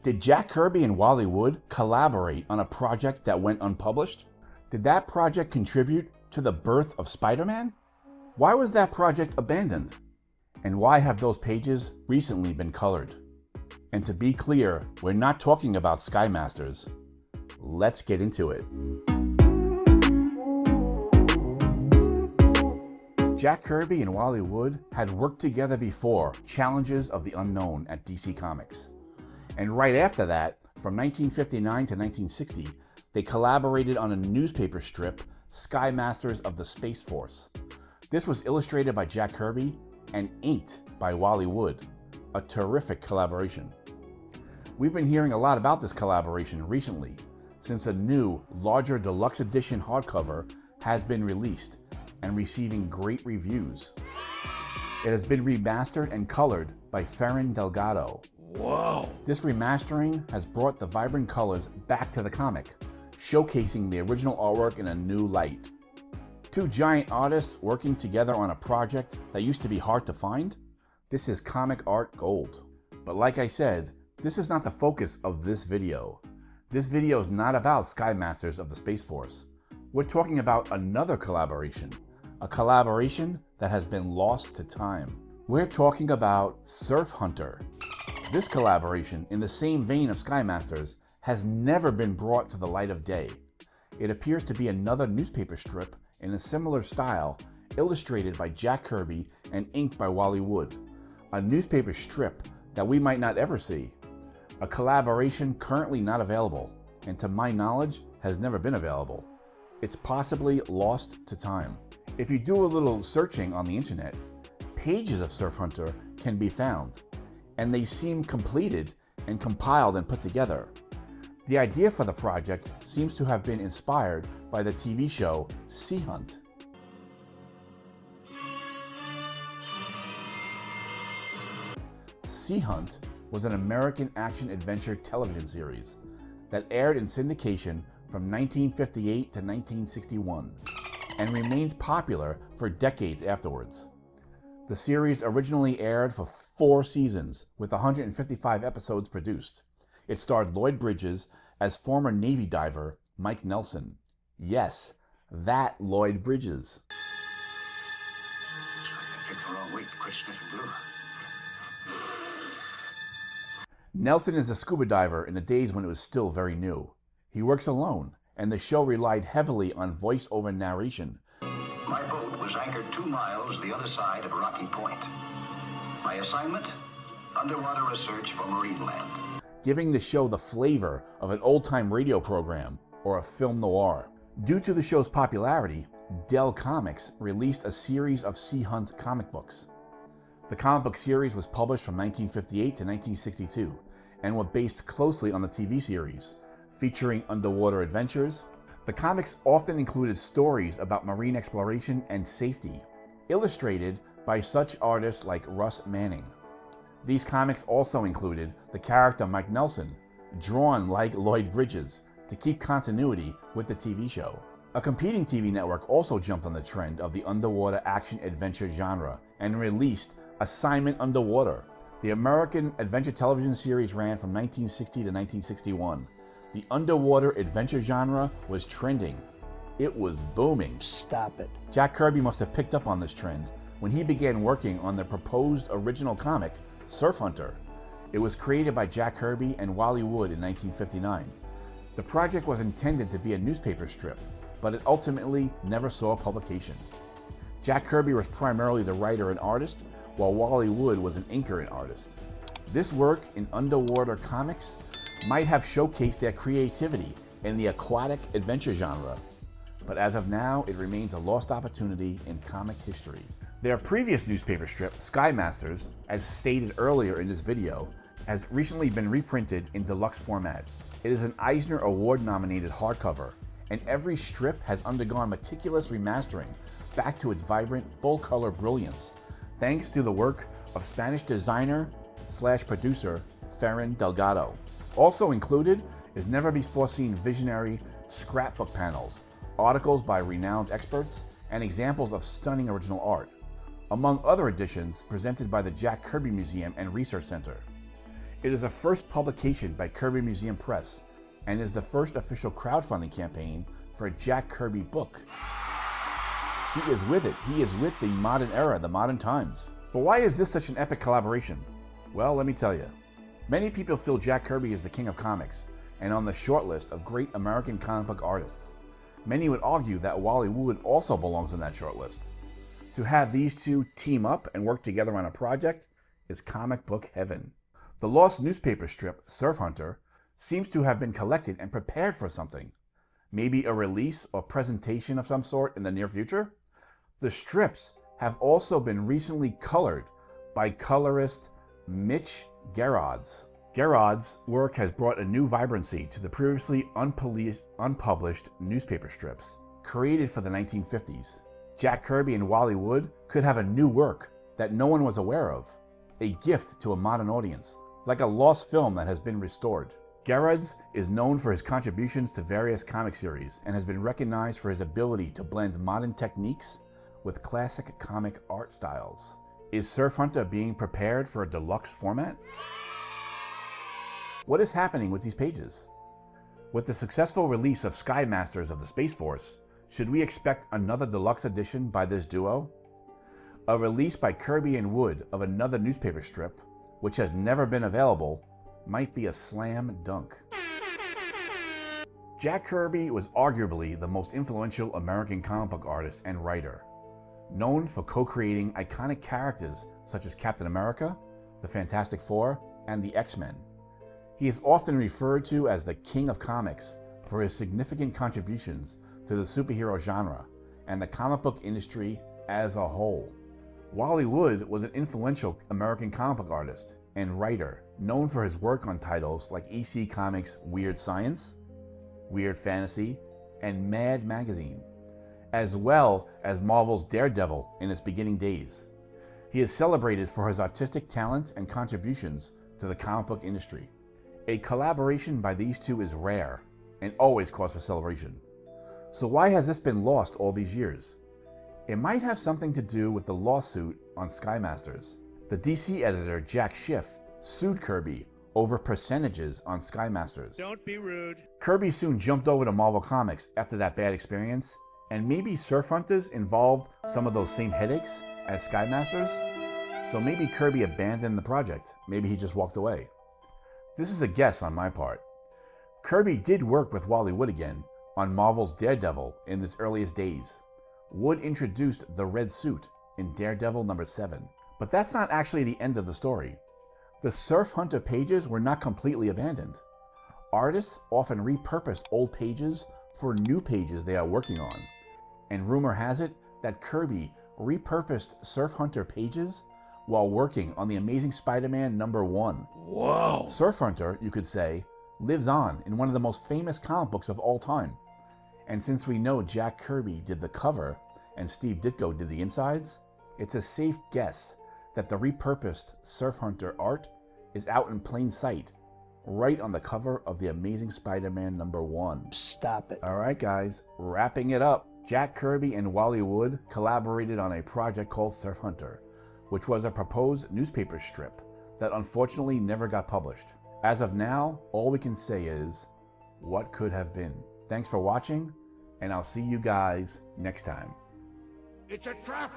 Did Jack Kirby and Wally Wood collaborate on a project that went unpublished? Did that project contribute to the birth of Spider-Man? Why was that project abandoned? And why have those pages recently been colored? And to be clear, we're not talking about Sky Masters. Let's get into it. Jack Kirby and Wally Wood had worked together before Challenges of the Unknown at DC Comics. And right after that, from 1959 to 1960, they collaborated on a newspaper strip, Sky Masters of the Space Force. This was illustrated by Jack Kirby and inked by Wally Wood. A terrific collaboration. We've been hearing a lot about this collaboration recently, since a new, larger deluxe edition hardcover has been released and receiving great reviews. It has been remastered and colored by Ferran Delgado. Whoa! This remastering has brought the vibrant colors back to the comic, showcasing the original artwork in a new light. Two giant artists working together on a project that used to be hard to find? This is comic art gold. But like I said, this is not the focus of this video. This video is not about Sky Masters of the Space Force. We're talking about another collaboration. A collaboration that has been lost to time. We're talking about Surf Hunter. This collaboration, in the same vein of Sky Masters, has never been brought to the light of day. It appears to be another newspaper strip in a similar style, illustrated by Jack Kirby and inked by Wally Wood. A newspaper strip that we might not ever see. A collaboration currently not available, and to my knowledge, has never been available. It's possibly lost to time. If you do a little searching on the internet, pages of Surf Hunter can be found, and they seem completed and compiled and put together. The idea for the project seems to have been inspired by the TV show Sea Hunt. Sea Hunt was an American action-adventure television series that aired in syndication from 1958 to 1961 and remained popular for decades afterwards. The series originally aired for 4 seasons with 155 episodes produced. It starred Lloyd Bridges as former Navy diver Mike Nelson. Yes, that Lloyd Bridges. I picked the wrong week to quit sniffing glue. Nelson is a scuba diver in the days when it was still very new. He works alone, and the show relied heavily on voice-over narration. My boat was anchored 2 miles the other side of Rocky Point. My assignment? Underwater research for marine land. Giving the show the flavor of an old-time radio program or a film noir. Due to the show's popularity, Dell Comics released a series of Sea Hunt comic books. The comic book series was published from 1958 to 1962 and were based closely on the TV series, featuring underwater adventures. The comics often included stories about marine exploration and safety, illustrated by such artists like Russ Manning. These comics also included the character Mike Nelson, drawn like Lloyd Bridges, to keep continuity with the TV show. A competing TV network also jumped on the trend of the underwater action-adventure genre and released Assignment Underwater. The American adventure television series ran from 1960 to 1961. The underwater adventure genre was trending. It was booming. Stop it. Jack Kirby must have picked up on this trend when he began working on the proposed original comic, Surf Hunter. It was created by Jack Kirby and Wally Wood in 1959. The project was intended to be a newspaper strip, but it ultimately never saw publication. Jack Kirby was primarily the writer and artist, while Wally Wood was an inker and artist. This work in underwater comics might have showcased their creativity in the aquatic adventure genre, but as of now, it remains a lost opportunity in comic history. Their previous newspaper strip, Sky Masters, as stated earlier in this video, has recently been reprinted in deluxe format. It is an Eisner Award-nominated hardcover, and every strip has undergone meticulous remastering back to its vibrant, full-color brilliance, thanks to the work of Spanish designer/producer Ferran Delgado. Also included is never-before-seen visionary scrapbook panels, articles by renowned experts, and examples of stunning original art, among other additions presented by the Jack Kirby Museum and Research Center. It is a first publication by Kirby Museum Press and is the first official crowdfunding campaign for a Jack Kirby book. He is with it. He is with the modern era, the modern times. But why is this such an epic collaboration? Well, let me tell you. Many people feel Jack Kirby is the king of comics and on the short list of great American comic book artists. Many would argue that Wally Wood also belongs on that short list. To have these two team up and work together on a project is comic book heaven. The lost newspaper strip, Surf Hunter, seems to have been collected and prepared for something. Maybe a release or presentation of some sort in the near future? The strips have also been recently colored by colorist Mitch Gerads. Gerads' work has brought a new vibrancy to the previously unpublished newspaper strips, created for the 1950s. Jack Kirby and Wally Wood could have a new work that no one was aware of, a gift to a modern audience, like a lost film that has been restored. Gerads is known for his contributions to various comic series and has been recognized for his ability to blend modern techniques with classic comic art styles. Is Surf Hunter being prepared for a deluxe format? What is happening with these pages? With the successful release of Sky Masters of the Space Force, should we expect another deluxe edition by this duo? A release by Kirby and Wood of another newspaper strip, which has never been available, might be a slam dunk. Jack Kirby was arguably the most influential American comic book artist and writer, known for co-creating iconic characters such as Captain America, the Fantastic Four, and the X-Men. He is often referred to as the King of Comics for his significant contributions to the superhero genre and the comic book industry as a whole. Wally Wood was an influential American comic book artist and writer known for his work on titles like EC Comics' Weird Science, Weird Fantasy, and Mad Magazine, as well as Marvel's Daredevil in its beginning days. He is celebrated for his artistic talent and contributions to the comic book industry. A collaboration by these two is rare and always cause for celebration. So why has this been lost all these years? It might have something to do with the lawsuit on Sky Masters. The DC editor Jack Schiff sued Kirby over percentages on Sky Masters. Don't be rude. Kirby soon jumped over to Marvel Comics after that bad experience, and maybe Surf Hunters involved some of those same headaches as Sky Masters. So maybe Kirby abandoned the project. Maybe he just walked away. This is a guess on my part. Kirby did work with Wally Wood again on Marvel's Daredevil in his earliest days. Wood introduced the red suit in Daredevil number 7. But that's not actually the end of the story. The Surf Hunter pages were not completely abandoned. Artists often repurposed old pages for new pages they are working on. And rumor has it that Kirby repurposed Surf Hunter pages while working on the Amazing Spider-Man number 1. Whoa! Surf Hunter, you could say, lives on in one of the most famous comic books of all time. And since we know Jack Kirby did the cover and Steve Ditko did the insides, it's a safe guess that the repurposed Surf Hunter art is out in plain sight, right on the cover of the Amazing Spider-Man number 1. Stop it. All right, guys, wrapping it up. Jack Kirby and Wally Wood collaborated on a project called Surf Hunter, which was a proposed newspaper strip that unfortunately never got published. As of now, all we can say is, what could have been? Thanks for watching, and I'll see you guys next time. It's a trap!